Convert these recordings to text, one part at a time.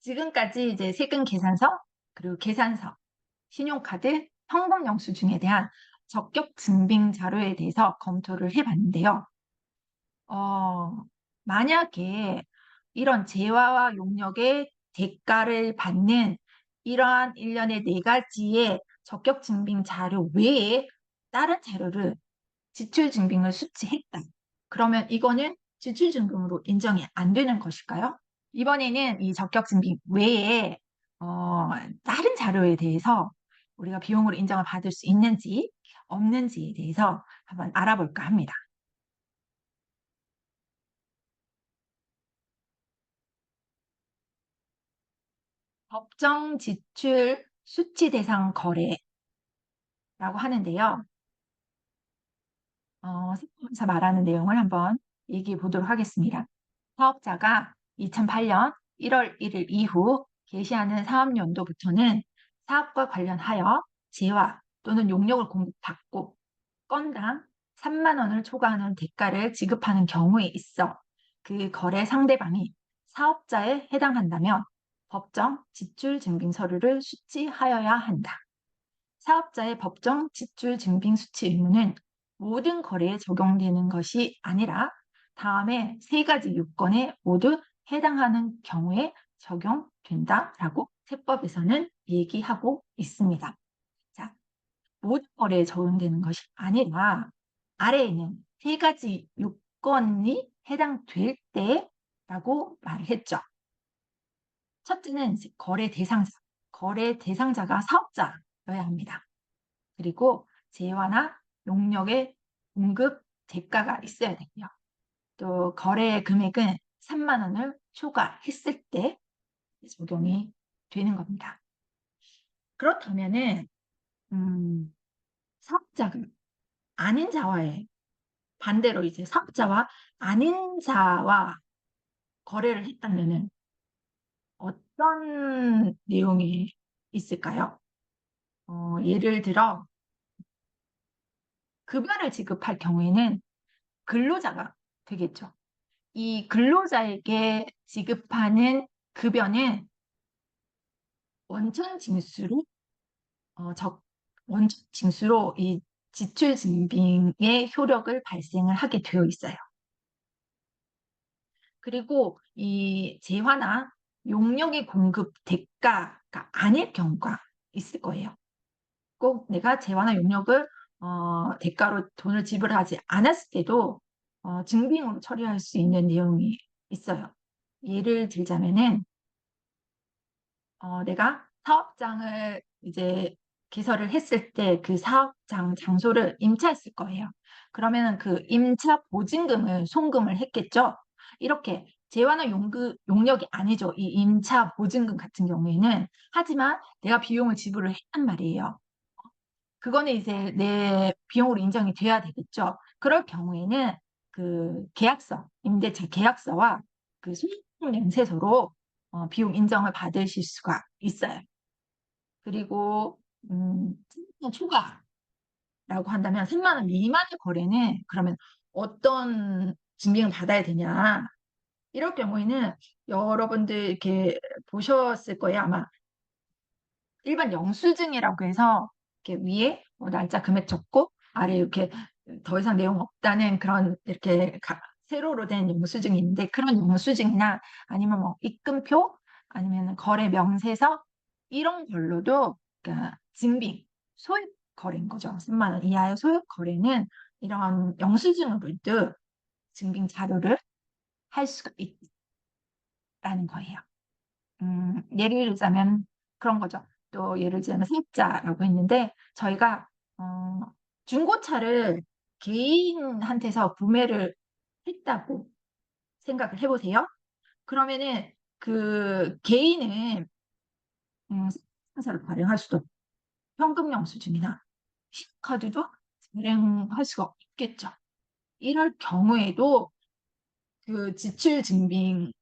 지금까지 이제 세금 계산서, 그리고 계산서, 신용카드, 현금 영수증에 대한 적격 증빙 자료에 대해서 검토를 해봤는데요. 만약에 이런 재화와 용역의 대가를 받는 이러한 일련의 네 가지의 적격 증빙 자료 외에 다른 자료를 지출 증빙을 수취했다. 그러면 이거는 지출 증빙으로 인정이 안 되는 것일까요? 이번에는 이 적격 증빙 외에 다른 자료에 대해서 우리가 비용으로 인정을 받을 수 있는지 없는지에 대해서 한번 알아볼까 합니다. 법정 지출 수취 대상 거래라고 하는데요. 세법에서 말하는 내용을 한번 얘기해 보도록 하겠습니다. 사업자가 2008년 1월 1일 이후 개시하는 사업연도부터는 사업과 관련하여 재화 또는 용역을 공급받고 건당 3만 원을 초과하는 대가를 지급하는 경우에 있어 그 거래 상대방이 사업자에 해당한다면 법정 지출 증빙 서류를 수취하여야 한다. 사업자의 법정 지출 증빙 수취 의무는 모든 거래에 적용되는 것이 아니라 다음에 세 가지 요건에 모두 해당하는 경우에 적용된다라고 세법에서는 얘기하고 있습니다. 자, 모든 거래에 적용되는 것이 아니라 아래에 있는 세 가지 요건이 해당될 때라고 말을 했죠. 첫째는 거래 대상자. 거래 대상자가 사업자여야 합니다. 그리고 재화나 용역의 공급 대가가 있어야 되고요. 또 거래 금액은 3만 원을 초과했을 때 적용이 되는 겁니다. 그렇다면은 사업자가 아닌 자와의 반대로 이제 사업자와 아닌 자와 거래를 했다면은 어떤 내용이 있을까요? 예를 들어 급여를 지급할 경우에는 근로자가 되겠죠. 이 근로자에게 지급하는 급여는 원천 징수로 원천 징수로 이 지출 증빙의 효력을 발생을 하게 되어 있어요. 그리고 이 재화나 용역의 공급 대가가 아닐 경우가 있을 거예요. 꼭 내가 재화나 용역을 대가로 돈을 지불하지 않았을 때도 증빙으로 처리할 수 있는 내용이 있어요. 예를 들자면은 내가 사업장을 이제 개설을 했을 때 그 사업장 장소를 임차했을 거예요. 그러면은 그 임차 보증금을 송금을 했겠죠. 이렇게 재화나 용역이 아니죠. 이 임차 보증금 같은 경우에는 하지만 내가 비용을 지불을 했단 말이에요. 그거는 이제 내 비용으로 인정이 돼야 되겠죠. 그럴 경우에는 그 계약서, 임대차 계약서와 그 소득세 연세서로 비용 인정을 받으실 수가 있어요. 그리고 3만 원 초과라고 한다면 3만 원 미만의 거래는 그러면 어떤 증빙을 받아야 되냐? 이럴 경우에는 여러분들 이렇게 보셨을 거예요. 아마 일반 영수증이라고 해서 이렇게 위에 날짜 금액 적고 아래 이렇게 더 이상 내용 없다는 그런 이렇게 세로로 된 영수증이 있는데 그런 영수증이나 아니면 뭐 입금표 아니면 거래 명세서 이런 걸로도 그러니까 증빙 소액 거래인 거죠. 3만 원 이하의 소액 거래는 이런 영수증으로도 증빙 자료를 할 수가 있다는 거예요. 예를 들자면 그런 거죠. 또 예를 들자면 세입자라고 했는데 저희가 중고차를 개인한테서 구매를 했다고 생각을 해보세요. 그러면은 그 개인은 세무사를 발행할 수도 없고 현금 영수증이나 신용카드도 발행할 수가 없겠죠. 이럴 경우에도 그 지출 증빙이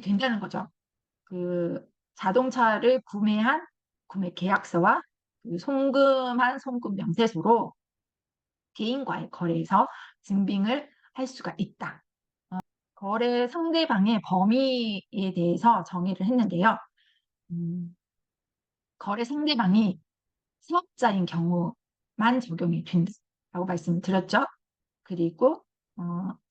된다는 거죠. 그 자동차를 구매한 구매 계약서와 그 송금한 송금 명세서로 개인과의 거래에서 증빙을 할 수가 있다. 거래 상대방의 범위에 대해서 정의를 했는데요. 음, 거래 상대방이 사업자인 경우만 적용이 된다고 말씀드렸죠. 그리고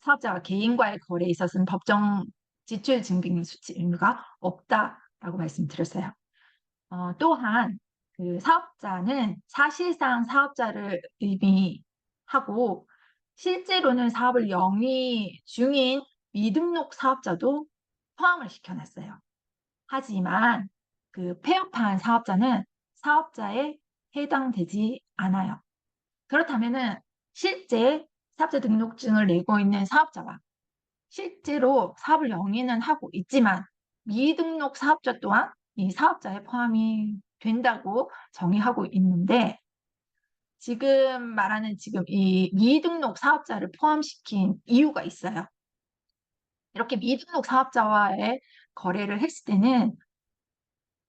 사업자가 개인과의 거래에 있어서는 법정 지출 증빙 수치 의무가 없다라고 말씀드렸어요. 또한 그 사업자는 사실상 사업자를 의미하고 실제로는 사업을 영위 중인 미등록 사업자도 포함을 시켜놨어요. 하지만 그 폐업한 사업자는 사업자에 해당되지 않아요. 그렇다면은 실제 사업자 등록증을 내고 있는 사업자와 실제로 사업을 영위는 하고 있지만 미등록 사업자 또한 이 사업자에 포함이 된다고 정의하고 있는데 지금 말하는 지금 이 미등록 사업자를 포함시킨 이유가 있어요. 이렇게 미등록 사업자와의 거래를 했을 때는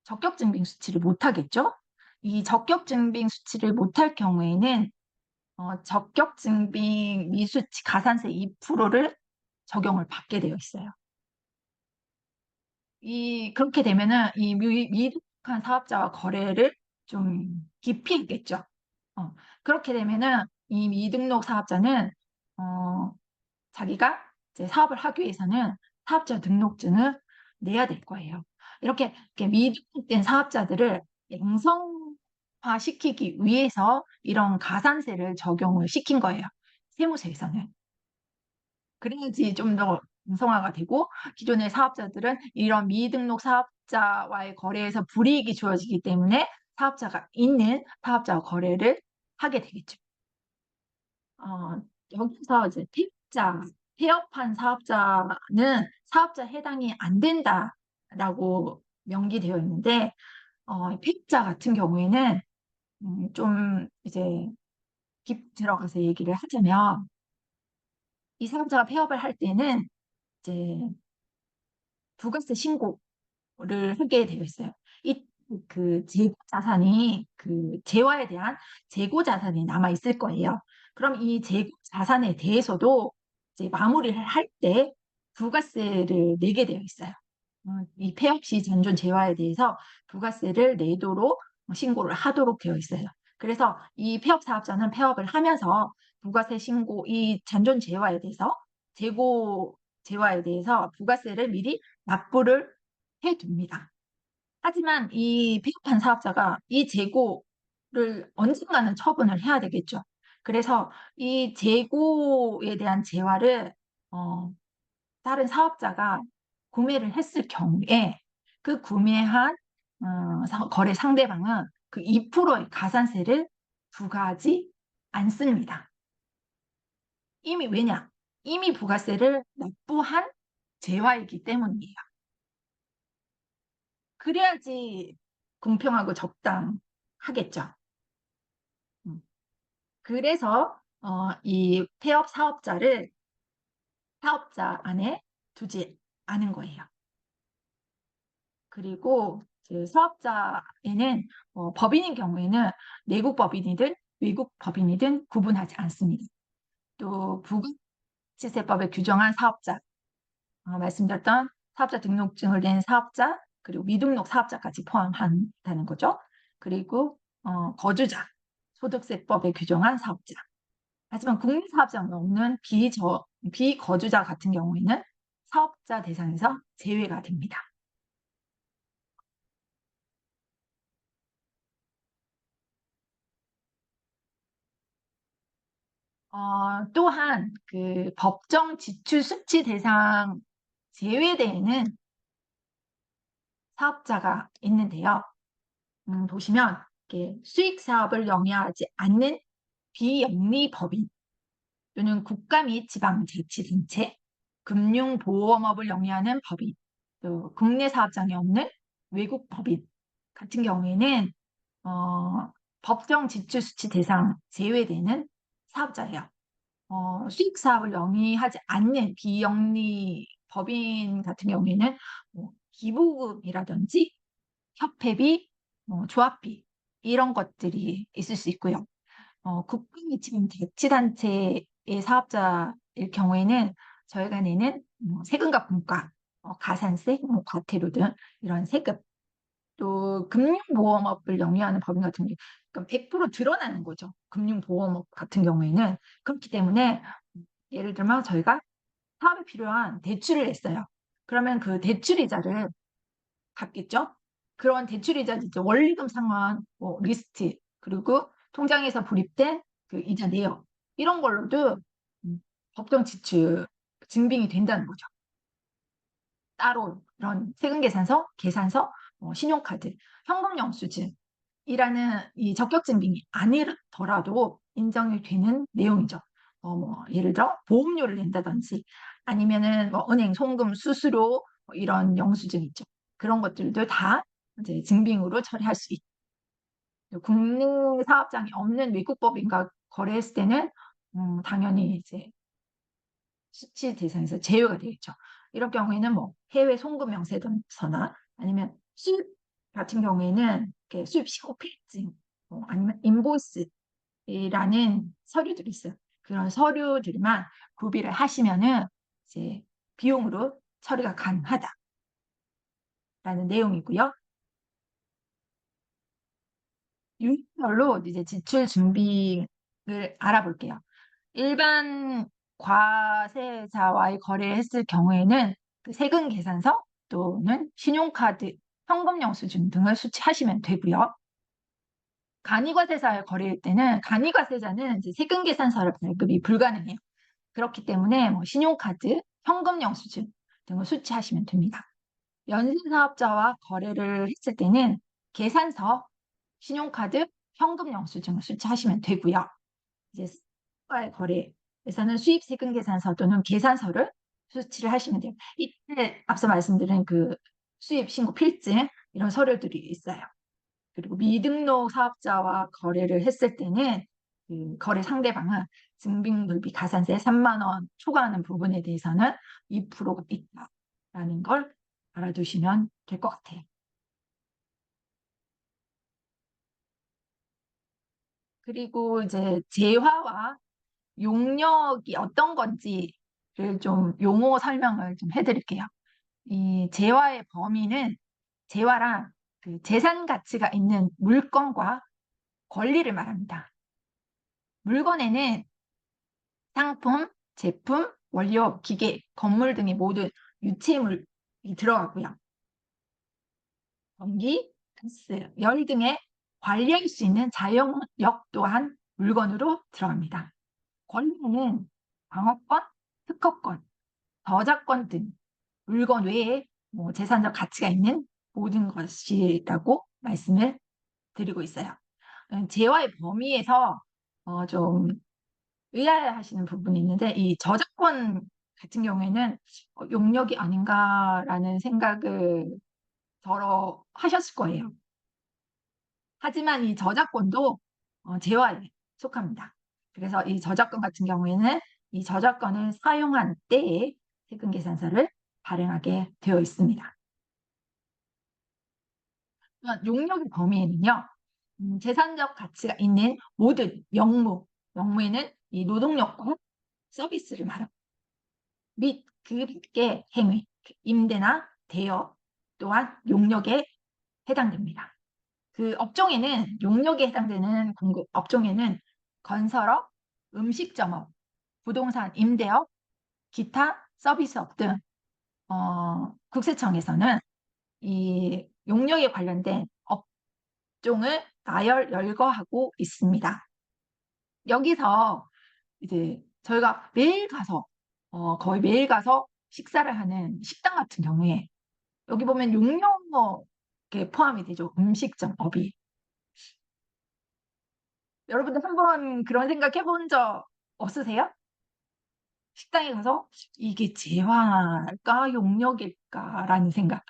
적격증빙 수치를 못하겠죠? 이 적격증빙 수치를 못할 경우에는 적격증빙 미수치 가산세 2%를 적용을 받게 되어 있어요. 그렇게 되면은 이 미등록한 사업자와 거래를 좀 기피했겠죠. 어, 그렇게 되면은 이 미등록 사업자는 자기가 이제 사업을 하기 위해서는 사업자 등록증을 내야 될 거예요. 이렇게 미등록된 사업자들을 양성화시키기 위해서 이런 가산세를 적용을 시킨 거예요. 세무서에서는. 그래야지 좀 더 양성화가 되고 기존의 사업자들은 이런 미등록 사업자와의 거래에서 불이익이 주어지기 때문에 사업자가 있는 사업자와 거래를 하게 되겠죠. 여기서 이제 폐업한 사업자는 사업자 해당이 안 된다라고 명기되어 있는데 폐업자 같은 경우에는 좀 이제 깊 들어가서 얘기를 하자면 이 사업자가 폐업을 할 때는 이제 부가세 신고를 하게 되어 있어요. 그 재고 자산이 그 재화에 대한 재고 자산이 남아 있을 거예요. 그럼 이 재고 자산에 대해서도 이제 마무리를 할 때 부가세를 내게 되어 있어요. 이 폐업 시 잔존 재화에 대해서 부가세를 내도록 신고를 하도록 되어 있어요. 그래서 이 폐업 사업자는 폐업을 하면서 부가세 신고, 이 잔존 재화에 대해서 재고 재화에 대해서 부가세를 미리 납부를 해둡니다. 하지만 이 폐업한 사업자가 이 재고를 언젠가는 처분을 해야 되겠죠. 그래서 이 재고에 대한 재화를 어, 다른 사업자가 구매를 했을 경우에 그 구매한 거래 상대방은 그 2%의 가산세를 부과하지 않습니다. 왜냐? 이미 부가세를 납부한 재화이기 때문이에요. 그래야지 공평하고 적당하겠죠. 음. 그래서 이 폐업 사업자를 사업자 안에 두지 않은 거예요. 그리고 그 사업자에는 법인인 경우에는 내국 법인이든 외국 법인이든 구분하지 않습니다. 또 부가치세법에 규정한 사업자, 말씀드렸던 사업자 등록증을 낸 사업자, 그리고 미등록 사업자까지 포함한다는 거죠. 그리고 거주자, 소득세법에 규정한 사업자. 하지만 국민사업자는 없는 비거주자 같은 경우에는 사업자 대상에서 제외가 됩니다. 또한 그 법정 지출 수치 대상 제외되는 사업자가 있는데요. 보시면 이렇게 수익 사업을 영위하지 않는 비영리 법인 또는 국가 및 지방자치단체, 금융보험업을 영위하는 법인, 또 국내 사업장이 없는 외국 법인 같은 경우에는 법정 지출 수치 대상 제외되는 사업자예요. 수익 사업을 영위하지 않는 비영리 법인 같은 경우에는 기부금이라든지 협회비, 조합비 이런 것들이 있을 수 있고요. 국가 및 지방 자치단체의 사업자일 경우에는 저희가 내는 세금과 분과, 가산세, 과태료 등 이런 세금, 또 금융보험업을 영위하는 법인 같은 경우, 그럼 100% 드러나는 거죠. 금융보험업 같은 경우에는. 그렇기 때문에 예를 들면 저희가 사업에 필요한 대출을 냈어요. 그러면 그 대출 이자를 갚겠죠? 그런 대출 이자 이제 원리금 상환 리스트, 그리고 통장에서 불입된 그 이자 내역, 이런 걸로도 법정 지출 증빙이 된다는 거죠. 따로 이런 세금 계산서, 계산서, 신용카드, 현금 영수증이라는 이 적격 증빙이 아니더라도 인정이 되는 내용이죠. 예를 들어 보험료를 낸다든지, 아니면은 은행 송금 수수료, 이런 영수증 있죠. 그런 것들도 다 이제 증빙으로 처리할 수 있고, 국내 사업장이 없는 외국 법인과 거래했을 때는 당연히 이제 수치 대상에서 제외가 되겠죠. 이런 경우에는 해외 송금 명세서나, 아니면 수입 같은 경우에는 이렇게 수입 신고 필증, 아니면 인보이스라는 서류들이 있어요. 그런 서류들만 구비를 하시면은 이제 비용으로 처리가 가능하다라는 내용이고요. 유형별로 이제 지출 준비를 알아볼게요. 일반 과세자와의 거래를 했을 경우에는 그 세금 계산서 또는 신용카드, 현금 영수증 등을 수취하시면 되고요. 간이과세자와 거래일 때는, 간이과세자는 이제 세금 계산서를 발급이 불가능해요. 그렇기 때문에 신용카드, 현금 영수증 등을 수취하시면 됩니다. 연쇄사업자와 거래를 했을 때는 계산서, 신용카드, 현금 영수증을 수취하시면 되고요. 이제 수과의 거래에서는 수입 세금 계산서 또는 계산서를 수취를 하시면 돼요. 이때 앞서 말씀드린 그 수입 신고 필증, 이런 서류들이 있어요. 그리고 미등록 사업자와 거래를 했을 때는 그 거래 상대방은 증빙물비 가산세 3만 원 초과하는 부분에 대해서는 2%가 있다라는 걸 알아두시면 될 것 같아요. 그리고 이제 재화와 용역이 어떤 건지를 좀 용어 설명을 좀 해드릴게요. 이 재화의 범위는, 재화란 그 재산 가치가 있는 물건과 권리를 말합니다. 물건에는 상품, 제품, 원료, 기계, 건물 등의 모든 유체물이 들어가고요. 전기, 가스, 열 등의 관리할 수 있는 자영역 또한 물건으로 들어갑니다. 권리는 방어권, 특허권, 저작권 등 물건 외에 재산적 가치가 있는 모든 것이라고 말씀을 드리고 있어요. 재화의 범위에서 좀 의아해하시는 부분이 있는데, 이 저작권 같은 경우에는 용역이 아닌가라는 생각을 덜어 하셨을 거예요. 하지만 이 저작권도 재화에 속합니다. 그래서 이 저작권 같은 경우에는 이 저작권을 사용한 때에 세금계산서를 발행하게 되어 있습니다. 용역의 범위에는요, 재산적 가치가 있는 모든 영무에는 이 노동력과 서비스를 말합니다. 및 그 밖의 행위, 임대나 대여 또한 용역에 해당됩니다. 그 업종에는, 용역에 해당되는 공급 업종에는 건설업, 음식점업, 부동산 임대업, 기타 서비스업 등 국세청에서는 이 용역에 관련된 업종을 나열 열거하고 있습니다. 여기서 이제 저희가 매일 가서 거의 매일 가서 식사를 하는 식당 같은 경우에 여기 보면 용역에 포함이 되죠. 음식점업이. 여러분들 한번 그런 생각 해본 적 없으세요? 식당에 가서 이게 재화일까 용역일까라는 생각.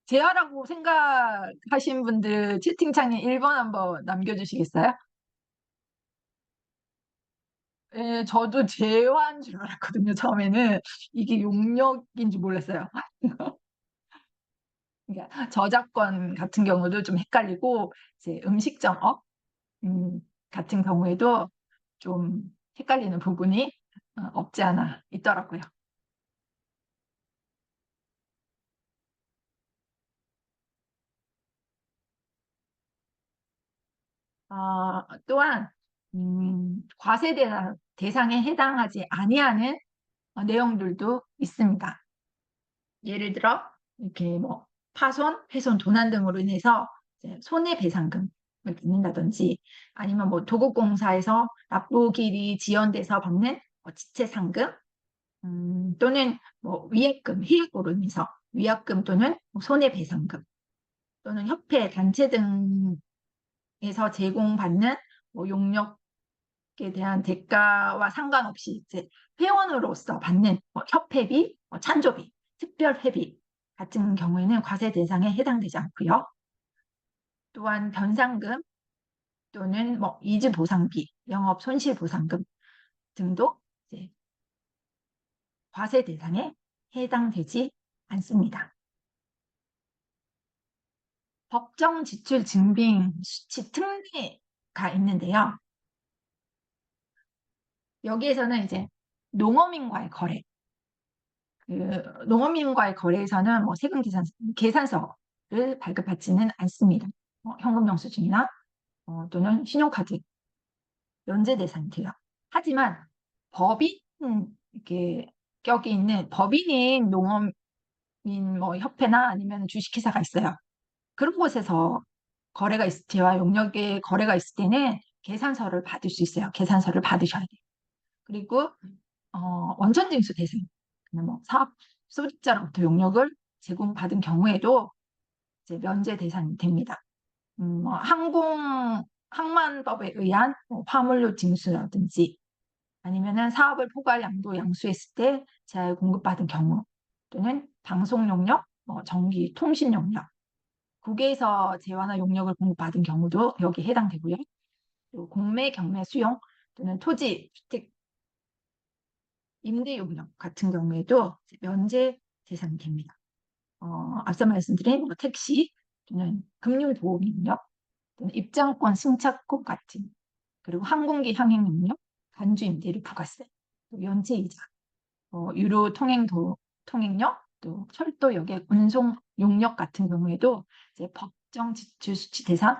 재화라고 생각하신 분들 채팅창에 1번 한번 남겨주시겠어요? 예, 저도 재화인 줄 알았거든요, 처음에는. 이게 용역인지 몰랐어요. 그러니까 저작권 같은 경우도 좀 헷갈리고, 이제 음식점업 같은 경우에도 좀 헷갈리는 부분이 없지 않아 있더라고요. 또한 과세 대상에 해당하지 아니하는 내용들도 있습니다. 예를 들어 이렇게 뭐 파손, 훼손, 도난 등으로 인해서 이제 손해배상금을 받는다든지 아니면 뭐 도급공사에서 납부길이 지연돼서 받는 지체상금 또는 뭐 위약금, 해약으로 인해서 위약금 또는 뭐 손해배상금 또는 협회, 단체 등에서 제공받는 뭐 용역에 대한 대가와 상관없이 이제 회원으로서 받는 뭐 협회비, 찬조비, 특별회비 같은 경우에는 과세 대상에 해당되지 않고요. 또한 변상금 또는 뭐 이주보상비, 영업 손실보상금 등도 이제 과세 대상에 해당되지 않습니다. 법정 지출 증빙 수치 특례가 있는데요. 여기에서는 이제 농어민과의 거래, 그 농어민과의 거래에서는 뭐 세금 계산서를 발급받지는 않습니다. 현금 영수증이나 또는 신용카드 면제 대상이 돼요. 하지만 법인 이렇게 격이 있는 법인인 농어민 뭐 협회나 아니면 주식회사가 있어요. 그런 곳에서 제와 용역의 거래가 있을 때는 계산서를 받을 수 있어요. 계산서를 받으셔야 돼요. 그리고 원천징수 대상, 뭐 사업 소득자로부터 용역을 제공받은 경우에도 이제 면제 대상이 됩니다. 항만법에 의한 뭐 화물료 징수라든지 아니면은 사업을 포괄 양도 양수했을 때 재할 공급받은 경우 또는 방송 용역, 전기 통신 용역, 국외에서 재화나 용역을 공급받은 경우도 여기에 해당되고요. 그리고 공매, 경매, 수용 또는 토지, 주택, 임대 용역 같은 경우에도 면제 대상이 됩니다. 앞서 말씀드린 뭐 택시 또는 금융보험 용역 또는 입장권, 승차권 같은 그리고 항공기 항행 용역, 간주 임대료 부가세, 또 연체이자, 유로 통행력, 또 철도 여객 운송 용역 같은 경우에도 이제 법정 지출 수치 대상